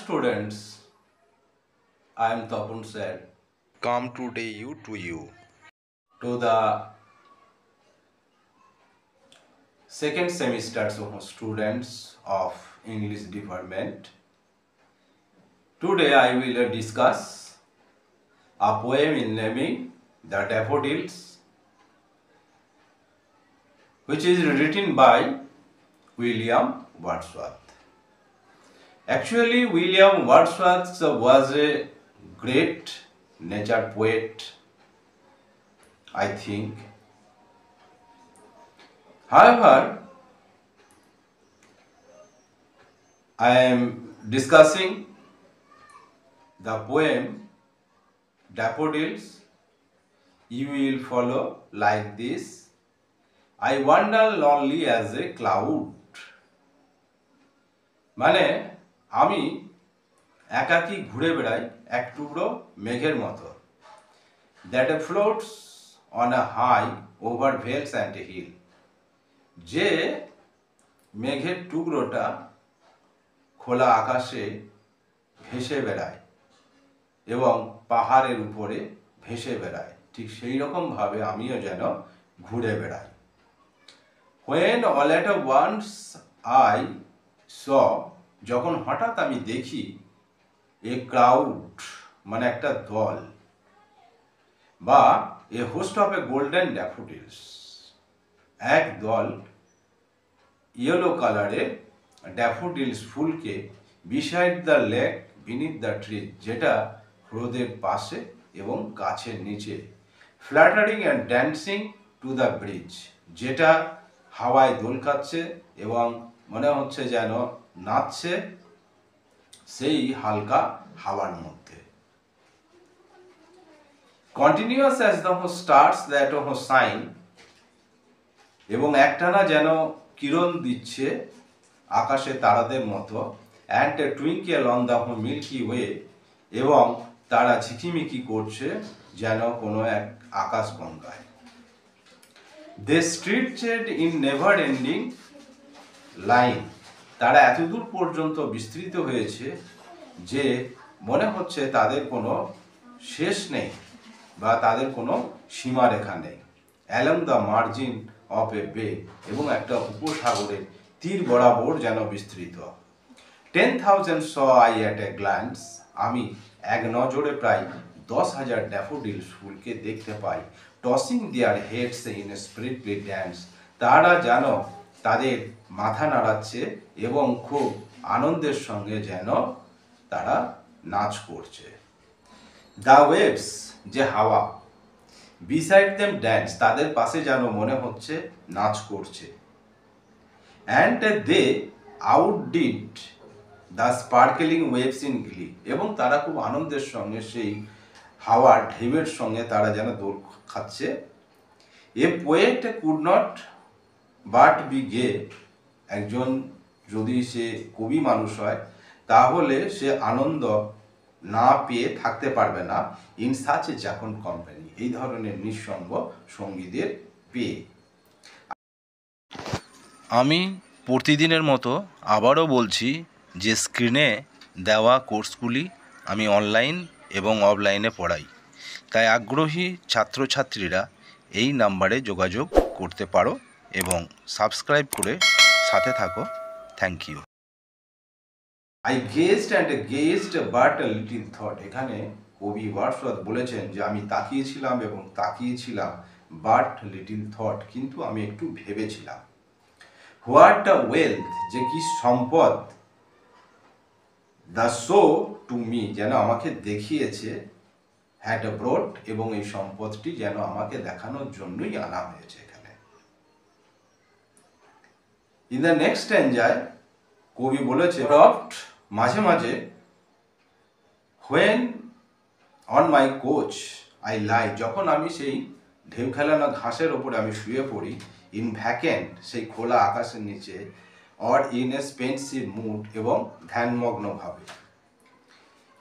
students, I am Tapun sir. Come today you To the second semester students of English department. Today I will discuss a poem in naming the daffodils, which is written by William Wordsworth. Actually, William Wordsworth was a great nature poet, I think. However, I am discussing the poem Daffodils. You will follow like this. I wander lonely as a cloud. মানে আমি একাকী ঘুরে বেড়াই এক টুকরো মেঘের মতো, that floats on a high over vales and hill. যে মেঘের টুকরোটা খোলা আকাশে ভেসে বেড়ায় এবং পাহাড়ের উপরে ভেসে বেড়ায়, ঠিক সেই রকম ভাবে আমিও যেন ঘুরে বেড়াই। When all at once I saw, যখন হঠাৎ আমি দেখি a crowd মানে একটা দল বা a host of a golden daffodils, এক দল ইয়েলো কালারের ড্যাফোডিলস ফুলকে beside the lake beneath the tree, যেটা হ্রদের পাশে এবং গাছের নিচে, flattering and dancing to the bridge, যেটা হাওয়ায় দোল খাচ্ছে এবং মনে হচ্ছে যেন নাচছে সেই হালকা হাওয়ার মধ্যে। Continuous as the stars that shine, এবং একটানা যেন কিরণ দিচ্ছে আকাশে তারাদের মতো, and a twinkle on the Milky Way, এবং তারা ঝিকিমিকি করছে যেন কোনো এক আকাশগঙ্গায়। They stretched in never ending line, তারা এতদূর পর্যন্ত বিস্তৃত হয়েছে যে মনে হচ্ছে তাদের কোনো শেষ নেই বা তাদের কোনো সীমারেখা নেই। অ্যালং দ্য মার্জিন অফ এ বে, এবং একটা উপসাগরের তীর বরাবর যেন বিস্তৃত। 10,000 saw I at a glance, আমি এক নজরে প্রায় 10,000 ড্যাফোডিলস ফুলকে দেখতে পাই। Tossing their heads in sprightly dance, তারা যেন তাদের মাথা নাড়াচ্ছে এবং খুব আনন্দের সঙ্গে যেন তারা নাচ করছে। দ্য ওয়েভস, যে হাওয়া, বিসাইড দেম ড্যান্স, তাদের পাশে যেন মনে হচ্ছে নাচ করছে। And they outdid the sparkling waves in glee, এবং তারা খুব আনন্দের সঙ্গে সেই হাওয়ার ঢেউয়ের সঙ্গে তারা যেন দোল খাচ্ছে। A poet could not but be gay, একজন যদি সে কবি মানুষ হয় তাহলে সে আনন্দ না পেয়ে থাকতে পারবে না। ইন সাচ এ জাকন কোম্পানি, এই ধরনের নিঃসঙ্গ সঙ্গীদের পেয়ে। আমি প্রতিদিনের মতো আবারও বলছি যে স্ক্রিনে দেওয়া কোর্সগুলি আমি অনলাইন এবং অফলাইনে পড়াই, তাই আগ্রহী ছাত্রছাত্রীরা এই নাম্বারে যোগাযোগ করতে পারো এবং সাবস্ক্রাইব করে সাথে থাকো। Thank you. I gazed and gazed but a little thought, এখানে কবি ওয়ার্ডসওয়ার্থ বলেছেন যে আমি তাকিয়েছিলাম এবং তাকিয়েছিলাম, বাট লিটিল থট, কিন্তু আমি একটু ভেবেছিলাম। হোয়াট আ ওয়েলথ, যে কি সম্পদ, দ্য শো টু মি, যেন আমাকে দেখিয়েছে, হ্যাড ব্রট, এবং এই সম্পদটি যেন আমাকে দেখানোর জন্যই আনা হয়েছে এখানে। ইন দ্য নেক্সট স্ট্যাঞ্জায় কবি বলেছে, রফট, মাঝে মাঝে, when on my couch I lie, যখন আমি সেই ঢেউ খেলানো ঘাসের ওপরে আমি শুয়ে পড়ি, ইন ভ্যাকেন্ট, সেই খোলা আকাশের নিচে, or in a pensive mood, এবং ধ্যানমগ্নভাবে।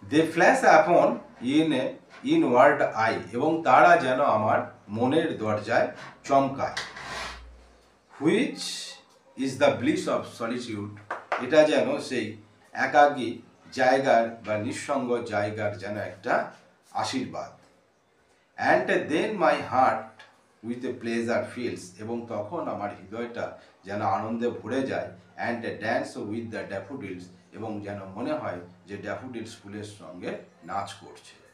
They flash upon inward eye, এবং তারা যেন আমার মনের দরজায় চমকায়। Which is the bliss of solitude, এটা যেন সেই একাকী জায়গার বা নিঃসঙ্গ জায়গার যেন একটা আশীর্বাদ। And then my heart with a pleasure fills, এবং তখন আমার হৃদয়টা যেন আনন্দে ভরে যায়। And dance with the daffodils, এবং যেন মনে হয় যে ড্যাফোডিলস ফুলের সঙ্গে নাচ করছে।